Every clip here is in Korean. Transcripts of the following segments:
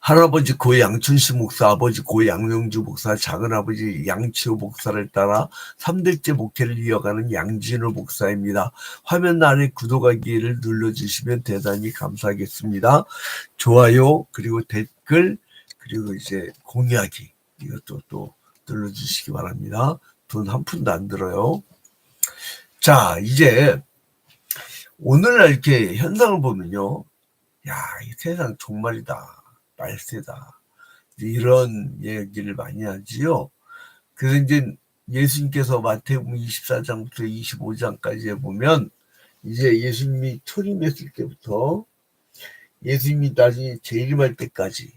할아버지 고 양춘식 목사, 아버지 고 양명주 목사, 작은아버지 양치호 목사를 따라 3대째 목회를 이어가는 양진호 목사입니다. 화면 아래 구독하기를 눌러주시면 대단히 감사하겠습니다. 좋아요, 그리고 댓글, 그리고 이제 공유하기, 이것도 또 눌러주시기 바랍니다. 돈 한 푼도 안 들어요. 자, 이제 오늘날 이렇게 현상을 보면요. 야, 이 세상 종말이다. 말세다. 이런 얘기를 많이 하지요. 그래서 이제 예수님께서 마태복음 24장부터 25장까지 보면 이제 예수님이 초림했을 때부터 예수님이 나중에 재림할 때까지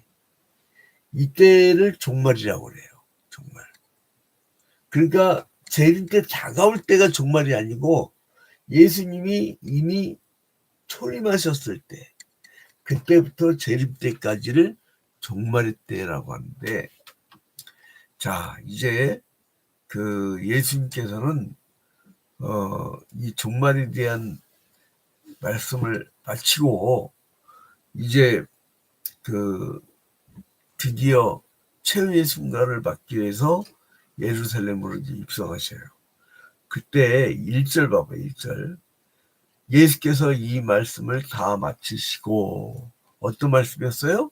이때를 종말이라고 그래요. 종말. 그러니까 재림 때 다가올 때가 종말이 아니고 예수님이 이미 초림하셨을 때 그때부터 재림 때까지를 종말의 때라고 하는데, 자, 이제 그 예수님께서는 이 종말에 대한 말씀을 마치고 이제 그 드디어 최후의 순간을 받기 위해서 예루살렘으로 이제 입성하셔요. 그때 1절 봐봐요. 1절. 예수께서 이 말씀을 다 마치시고, 어떤 말씀이었어요?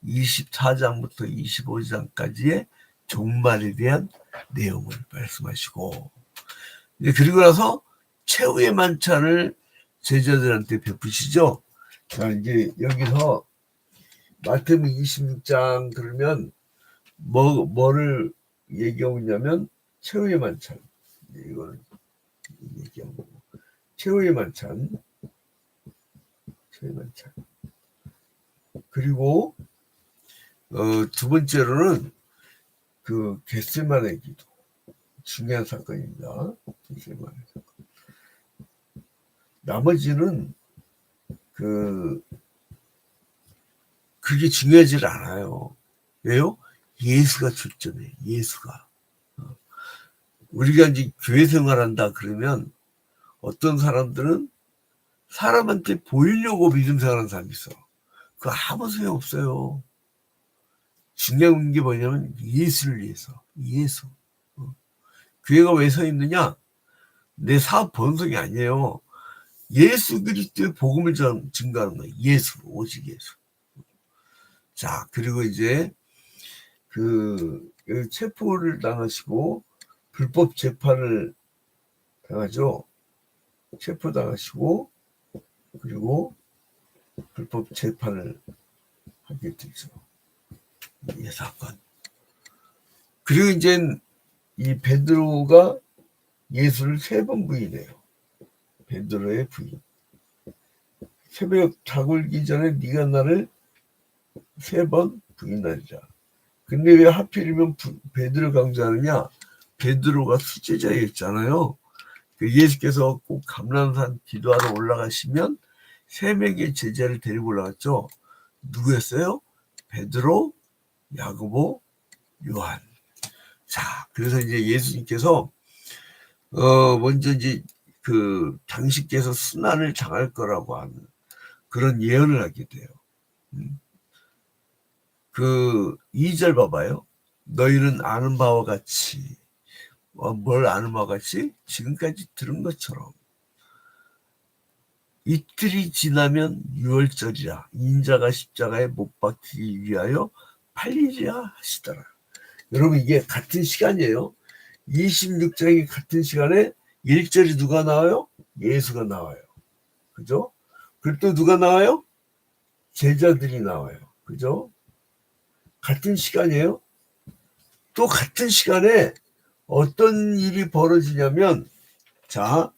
24장부터 25장까지의 종말에 대한 내용을 말씀하시고, 그리고 나서 최후의 만찬을 제자들한테 베푸시죠. 자, 이제 여기서 마태복음 26장 그러면 뭐를 얘기하고 있냐면 최후의 만찬. 이거는 얘기하는 거고. 최후의 만찬. 그리고 두 번째로는 그 겟세마네 기도. 중요한 사건입니다. 겟세마네 사건. 나머지는 그게 중요하지 않아요. 왜요? 예수가 출전해. 예수가. 우리가 이제 교회 생활한다 그러면 어떤 사람들은 사람한테 보이려고 믿음 생활하는 사람이 있어. 그거 아무 소용 없어요. 중요한 게 뭐냐면 예수를 위해서. 예수. 교회가 왜 서 있느냐? 내 사업 번성이 아니에요. 예수 그리스도의 복음을 증거하는 거예요. 예수, 오직 예수. 자, 그리고 이제 체포를 당하시고 불법 재판을 당하죠. 체포당하시고 그리고 불법 재판을 하게 되죠. 이 사건. 그리고 이제 이 베드로가 예수를 3번 부인해요. 베드로의 부인. 새벽 다굴기 전에 네가 나를 3번 부인하리라. 근데 왜 하필이면 베드로 강조하느냐? 베드로가 수제자였잖아요. 예수께서 꼭 감람산 기도하러 올라가시면 3명의 제자를 데리고 올라갔죠. 누구였어요? 베드로, 야고보, 요한. 자, 그래서 이제 예수님께서 먼저 이제 당신께서 순환을 당할 거라고 하는 그런 예언을 하게 돼요. 2절 봐봐요. 너희는 아는 바와 같이, 뭘 아는 바와 같이? 지금까지 들은 것처럼. 이틀이 지나면 유월절이라 인자가 십자가에 못 박히기 위하여 팔리리라 하시더라. 여러분, 이게 같은 시간이에요. 26장이 같은 시간에 1절이 누가 나와요? 예수가 나와요. 그죠? 그리고 또 누가 나와요? 제자들이 나와요. 그죠? 같은 시간이에요. 또 같은 시간에 어떤 일이 벌어지냐면, 자,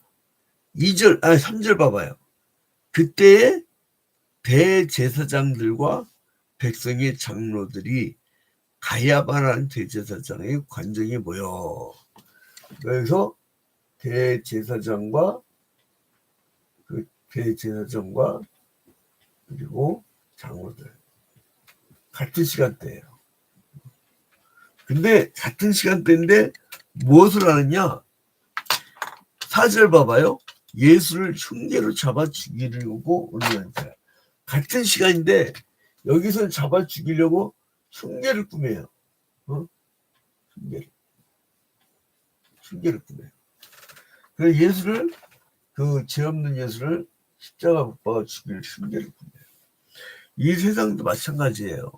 3절 봐봐요. 그때에 대제사장들과 백성의 장로들이 가야바라는 대제사장의 관정에 모여. 그래서 대제사장과 그리고 장로들 같은 시간대예요. 근데 같은 시간대인데 무엇을 하느냐? 4절 봐봐요. 예수를 흉계로 잡아 죽이려고 올라간 자야. 같은 시간인데 여기서 잡아 죽이려고 흉계를 꾸며요. 흉계를 꾸며요. 그래서 예수를, 그 죄 없는 예수를 십자가 못 박아 죽일 흉계를 꾸며요. 이 세상도 마찬가지예요.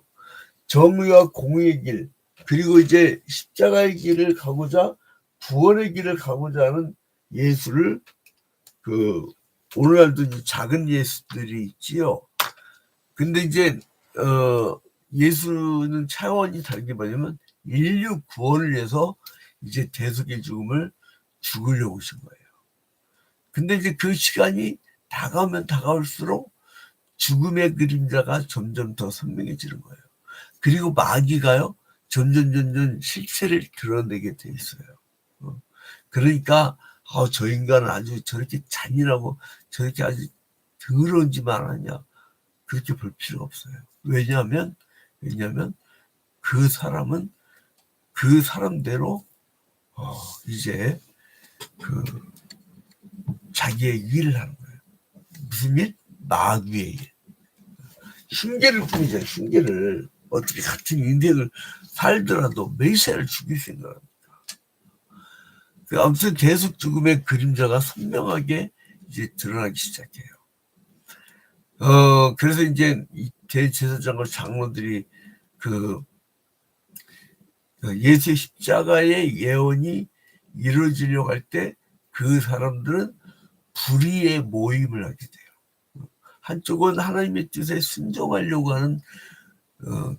정의와 공의의 길, 그리고 이제 십자가의 길을 가고자, 구원의 길을 가고자 하는 예수를, 오늘날도 작은 예수들이 있지요. 근데 이제 예수는 차원이 다른 게 뭐냐면 인류 구원을 위해서 이제 대속의 죽음을 죽으려고 오신 거예요. 근데 이제 그 시간이 다가오면 다가올수록 죽음의 그림자가 점점 더 선명해지는 거예요. 그리고 마귀가요, 점점 실체를 드러내게 돼 있어요. 그러니까 저 인간은 아주 저렇게 잔인하고 저렇게 아주 더러운 짓 안 하냐, 그렇게 볼 필요가 없어요. 왜냐하면 그 사람은 그 사람대로 이제 자기의 일을 하는 거예요. 무슨 일? 마귀의 일. 흉계를 꾸미죠. 흉계를. 어떻게 같은 인생을 살더라도 메시아를 죽일 생각합니다. 아무튼 계속 죽음의 그림자가 선명하게 이제 드러나기 시작해요. 그래서 이제 대제사장과 장로들이 예수의 십자가의 예언이 이루어지려고 할 때 그 사람들은 불의의 모임을 하게 돼요. 한쪽은 하나님의 뜻에 순종하려고 하는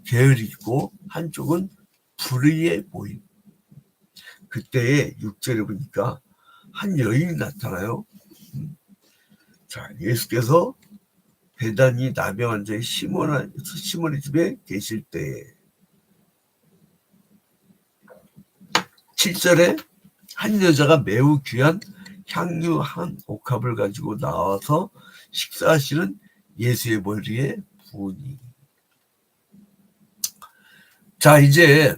계열이 있고, 한쪽은 불의의 모임. 그때에 6절에 보니까 한 여인이 나타나요. 자, 예수께서 베다니 나병 환자의 시몬의 집에 계실 때에, 7절에 한 여자가 매우 귀한 향유 한 옥합을 가지고 나와서 식사하시는 예수의 머리에 부으니. 자, 이제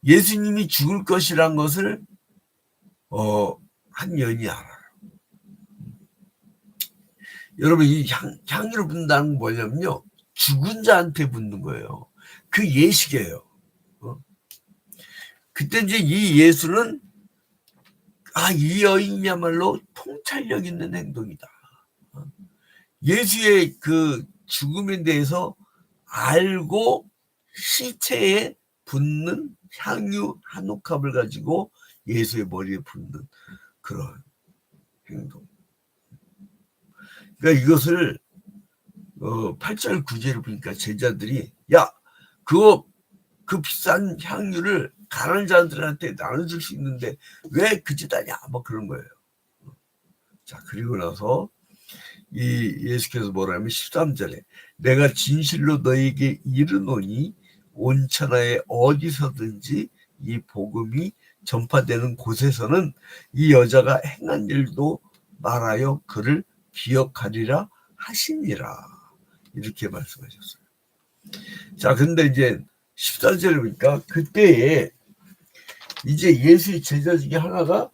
예수님이 죽을 것이란 것을 한 여인이 알아요. 여러분, 이 향유를 붓는다는 건 뭐냐면요, 죽은 자한테 붓는 거예요. 그 예식이에요. 그때 이제 이 예수는 이 여인이야말로 통찰력 있는 행동이다. 예수의 그 죽음에 대해서 알고 시체에 붓는 향유 한 옥합을 가지고 예수의 머리에 붓는 그런 행동. 그러니까 이것을 8절 9절을 보니까 제자들이, 야, 그 비싼 향유를 가난한 자들한테 나눠줄 수 있는데 왜 그 짓 하냐, 뭐 그런 거예요. 자, 그리고 나서 이 예수께서 뭐라면 13절에 내가 진실로 너에게 이르노니 온 천하에 어디서든지 이 복음이 전파되는 곳에서는 이 여자가 행한 일도 말하여 그를 기억하리라 하시니라, 이렇게 말씀하셨어요. 자, 근데 이제 14절에 보니까 그때에 이제 예수의 제자 중에 하나가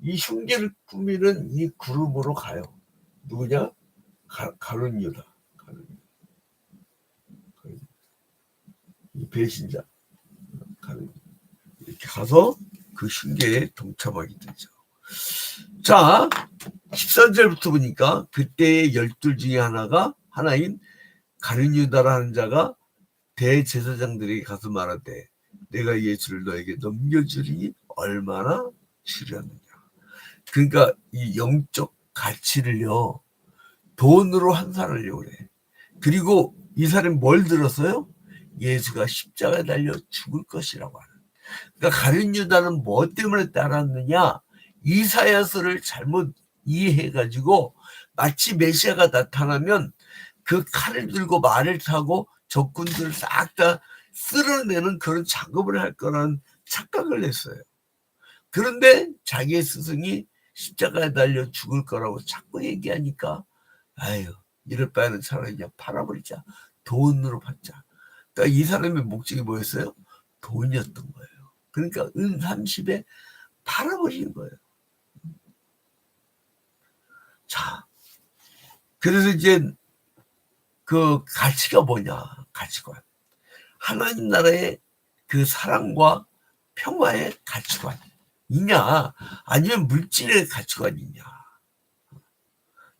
이 흉계를 꾸미는 이 그룹으로 가요. 누구냐? 가룟 유다. 이 배신자. 이렇게 가서 그 흉계에 동참하게 되죠. 자, 13절부터 보니까 그때의 12 중에 하나인 가룟 유다라는 자가 대제사장들에게 가서 말하되 내가 예수를 너에게 넘겨주리니 얼마나 치려느냐. 그러니까 이 영적 가치를요, 돈으로 환산하려고 그래. 그리고 이 사람이 뭘 들었어요? 예수가 십자가에 달려 죽을 것이라고 하는. 그러니까 가룟 유다는 뭐 때문에 따랐느냐? 이사야서를 잘못 이해해가지고 마치 메시아가 나타나면 그 칼을 들고 말을 타고 적군들을 싹 다 쓸어내는 그런 작업을 할 거라는 착각을 했어요. 그런데 자기의 스승이 십자가에 달려 죽을 거라고 자꾸 얘기하니까, 아유, 이럴 바에는 차라리 그냥 팔아버리자. 돈으로 받자. 그러니까 이 사람의 목적이 뭐였어요? 돈이었던 거예요. 그러니까 은 30에 팔아버리는 거예요. 자, 그래서 이제 그 가치가 뭐냐? 가치관. 하나님 나라의 그 사랑과 평화의 가치관이냐, 아니면 물질의 가치관이냐.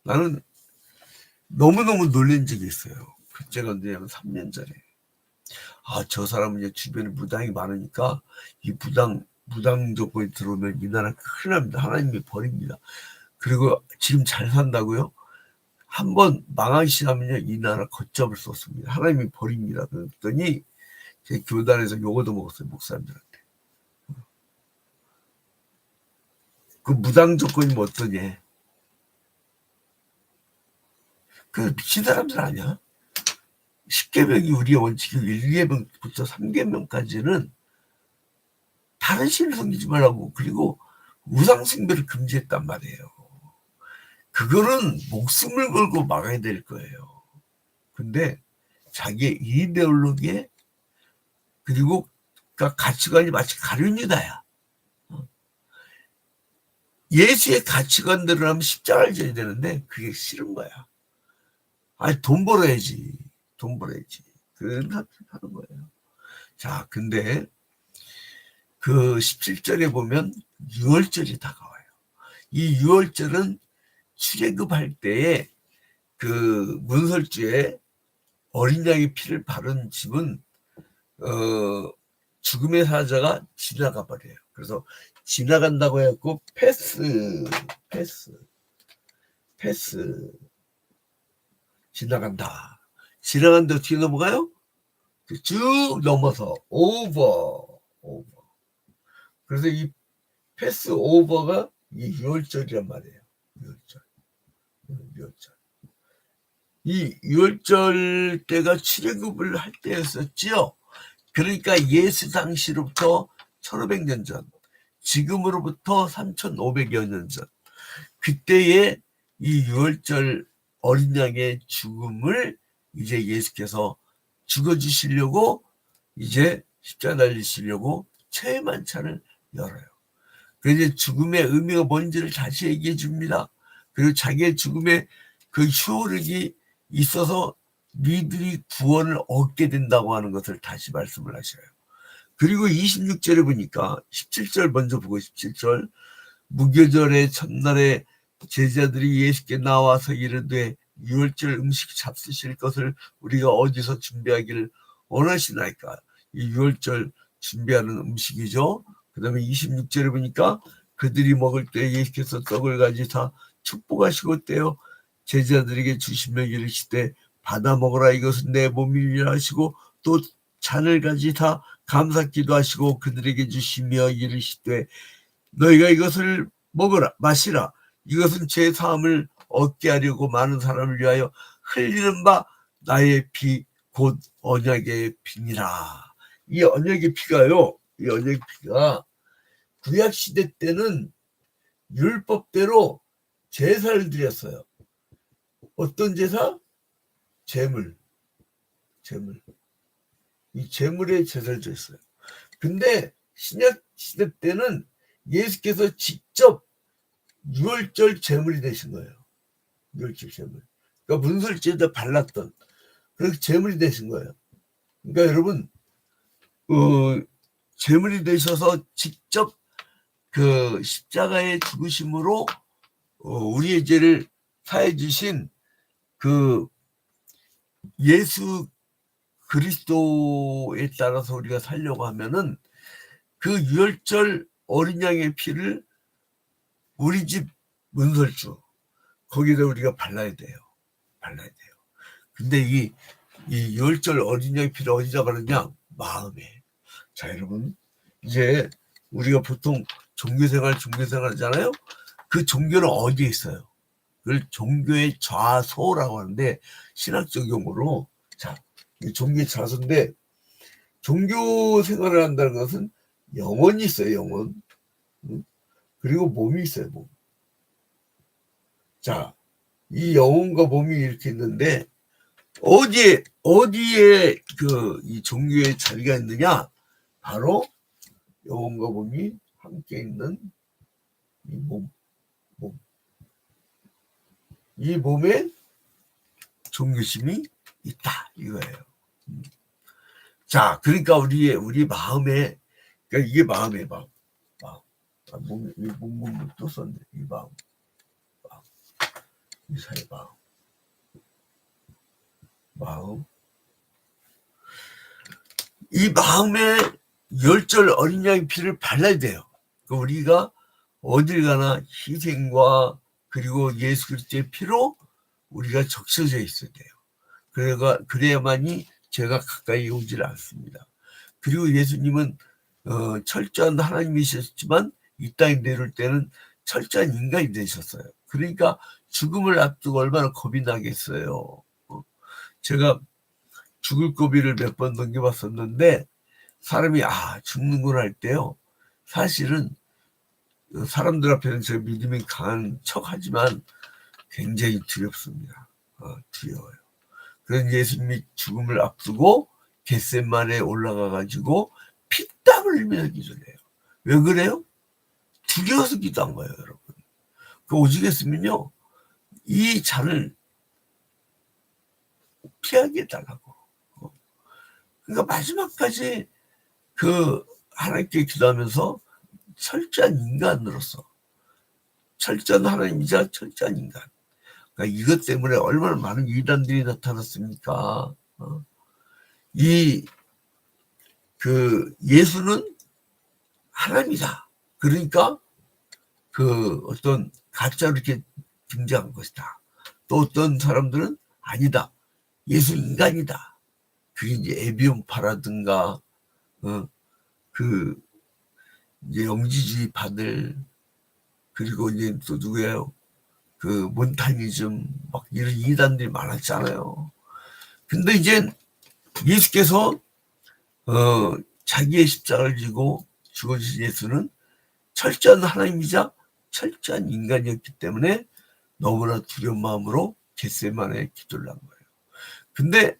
나는 너무너무 놀란 적이 있어요. 그때가 언제냐면 3년 전에. 저 사람은 이제 주변에 무당이 많으니까 이 무당 조건이 들어오면 이 나라 큰일 납니다. 하나님이 버립니다. 그리고 지금 잘 산다고요? 한번 망하기 시작하면요, 이 나라 걷잡을 수 없습니다. 하나님이 버립니다. 그랬더니 제 교단에서 욕을 먹었어요, 목사님들한테. 그 무당 조건이 뭐 어떠냐? 그 미친 사람들 아니야? 10계명이 우리의 원칙이고 1계명부터 3계명까지는 다른 신을 섬기지 말라고, 그리고 우상숭배를 금지했단 말이에요. 그거는 목숨을 걸고 막아야 될 거예요. 근데 자기의 이데올로기에, 그리고 가치관이 마치 가룟유다야. 예수의 가치관대로 하면 십자가를 져야 되는데 그게 싫은 거야. 돈 벌어야지. 그런 사람이 하는 거예요. 자, 근데 그 17절에 보면 유월절이 다가와요. 이 유월절은 출애굽할 때에 그 문설주에 어린 양의 피를 바른 집은 죽음의 사자가 지나가 버려요. 그래서 지나간다고 해갖고 패스 지나간다 어떻게 넘어가요? 쭉 넘어서 오버. 그래서 이 패스 오버가 이 유월절이란 말이에요. 유월절. 이 유월절 때가 출애굽을 할 때였었지요. 그러니까 예수 당시로부터 1500년 전, 지금으로부터 3500여 년 전, 그때의 이 유월절 어린 양의 죽음을 이제 예수께서 죽어주시려고 이제 십자가 달리시려고 최만찬을 열어요. 그래서 죽음의 의미가 뭔지를 다시 얘기해 줍니다. 그리고 자기의 죽음의 그 효력이 있어서 니들이 구원을 얻게 된다고 하는 것을 다시 말씀을 하셔요. 그리고 26절에 보니까 17절 먼저 보고 17절, 무교절의 첫날에 제자들이 예수께 나와서 이르되 유월절 음식 잡수실 것을 우리가 어디서 준비하기를 원하시나이까. 이 유월절 준비하는 음식이죠. 그 다음에 26절에 보니까 그들이 먹을 때 예수께서 떡을 가지사 축복하시고 떼어 제자들에게 주시며 이르시되 받아 먹으라, 이것은 내 몸이라 하시고, 또 잔을 가지사 감사기도 하시고 그들에게 주시며 이르시되 너희가 이것을 먹으라, 마시라, 이것은 제 사함을 얻게 하려고 많은 사람을 위하여 흘리는 바 나의 피 곧 언약의 피니라. 이 언약의 피가요, 이 언약의 피가 구약 시대 때는 율법대로 제사를 드렸어요. 어떤 제사? 제물. 이 제물에 제사를 드렸어요. 근데 신약 시대 때는 예수께서 직접 유월절 제물이 되신 거예요. 유월절 제물. 그러니까 문설주에다 발랐던 그렇게 제물이 되신 거예요. 그러니까 여러분, 제물이 되셔서 직접 그 십자가의 죽으심으로 우리의 죄를 사해 주신 그 예수 그리스도에 따라서 우리가 살려고 하면은 그 유월절 어린 양의 피를 우리 집 문설주 거기다 우리가 발라야 돼요. 근데 이 유월절 어린 양의 피를 어디다 바르냐? 마음에. 자, 여러분, 이제 우리가 보통 종교생활 하잖아요. 그 종교는 어디에 있어요? 그걸 종교의 좌소라고 하는데, 신학적 용어로, 자, 종교의 좌소인데, 종교 생활을 한다는 것은 영혼이 있어요, 영혼. 그리고 몸이 있어요, 몸. 자, 이 영혼과 몸이 이렇게 있는데, 어디에 이 종교의 자리가 있느냐? 바로 영혼과 몸이 함께 있는 이 몸. 이 몸에 종교심이 있다 이거예요. 자, 그러니까 우리 마음에, 그러니까 이게 마음의 마음. 몸 또 썼네. 이 마음, 이 사의 마음. 이 마음에 열절 어린 양의 피를 발라야 돼요. 그러니까 우리가 어딜 가나 희생과 그리고 예수 그리스도의 피로 우리가 적셔져 있어야 돼요. 그래야만이 죄가 가까이 오질 않습니다. 그리고 예수님은 철저한 하나님이셨지만 이 땅에 내려올 때는 철저한 인간이 되셨어요. 그러니까 죽음을 앞두고 얼마나 겁이 나겠어요. 제가 죽을 고비를 몇 번 넘겨봤었는데 사람이 죽는구나 할 때요. 사실은 사람들 앞에는 제 믿음이 강한 척하지만 굉장히 두렵습니다. 두려워요. 그런 예수님이 죽음을 앞두고 겟세마네에 올라가가지고 피땀 흘리면서 기도해요. 왜 그래요? 두려워서 기도한 거예요, 여러분. 그 오죽했으면요, 이 잔을 피하게 해달라고. 그러니까 마지막까지 하나님께 기도하면서 철저한 인간으로서, 철저한 하나님이자 철저한 인간. 그러니까 이것 때문에 얼마나 많은 이단들이 나타났습니까? 예수는 하나님이다. 그러니까 어떤 가짜로 이렇게 등장한 것이다. 또 어떤 사람들은 아니다. 예수 인간이다. 그게 이제 에비온파라든가, 이제 영지주의 파들, 그리고 이제 또 누구예요? 몬타니즘, 막 이런 이단들이 많았잖아요. 근데 이제 예수께서, 자기의 십자가를 지고 죽어주신 예수는 철저한 하나님이자 철저한 인간이었기 때문에 너무나 두려운 마음으로 겟세마네에 기도를 한 거예요. 근데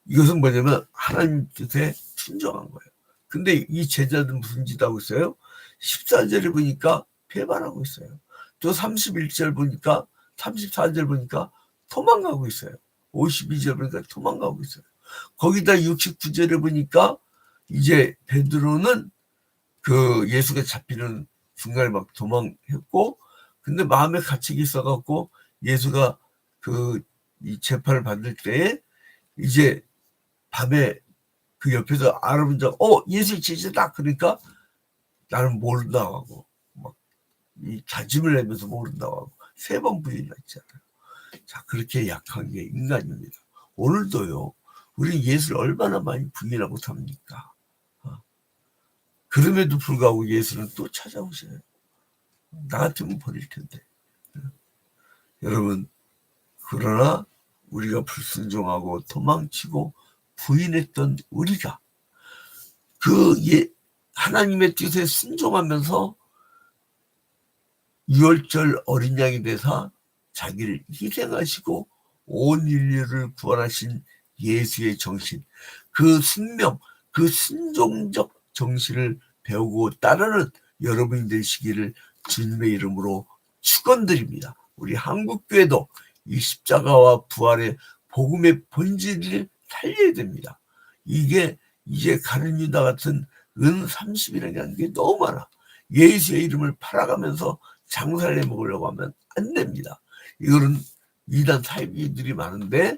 이것은 뭐냐면 하나님 뜻에 순종한 거예요. 근데 이 제자들은 무슨 짓 하고 있어요? 14절에 보니까 배반하고 있어요. 또 31절 보니까, 34절 보니까 도망가고 있어요. 52절 보니까 도망가고 있어요. 거기다 69절에 보니까 이제 베드로는 예수가 잡히는 순간에 막 도망했고, 근데 마음에 갇히기 있어갖고 예수가 이 재판을 받을 때에 이제 밤에 그 옆에서 알아본 자, 예수 제자다. 그러니까 나는 모른다고 하고, 막 이 다짐을 내면서 모른다고 하고 3번 부인했잖아요. 자, 그렇게 약한 게 인간입니다. 오늘도요, 우리 예수를 얼마나 많이 부인하고 삽니까? 그럼에도 불구하고 예수는 또 찾아오셔요. 나 같으면 버릴 텐데. 여러분, 그러나 우리가 불순종하고 도망치고 부인했던 우리가 하나님의 뜻에 순종하면서 유월절 어린 양이 되사 자기를 희생하시고 온 인류를 구원하신 예수의 정신, 그 순명, 그 순종적 정신을 배우고 따르는 여러분이 되시기를 주님의 이름으로 축원드립니다. 우리 한국교회도 이 십자가와 부활의 복음의 본질을 살려야 됩니다. 이게 이제 가룟 유다 같은 은 30이라는 게 너무 많아. 예수의 이름을 팔아가면서 장사를 해먹으려고 하면 안 됩니다. 이거는 이단 사이비들이 많은데,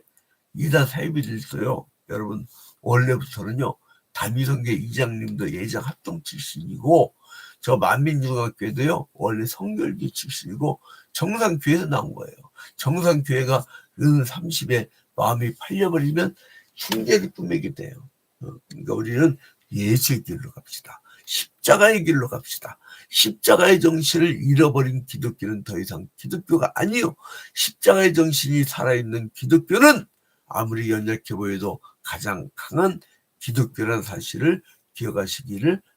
이단 사이비들도요, 여러분, 원래부터는요, 다미성계 이장님도 예장 합동 출신이고, 저 만민중학교에도요, 원래 성결교 출신이고, 정상교회에서 나온 거예요. 정상교회가 은 30에 마음이 팔려버리면 흉내를 뿜게 돼요. 그러니까 우리는 예수의 길로 갑시다. 십자가의 길로 갑시다. 십자가의 정신을 잃어버린 기독교는 더 이상 기독교가 아니요. 십자가의 정신이 살아있는 기독교는 아무리 연약해 보여도 가장 강한 기독교라는 사실을 기억하시기를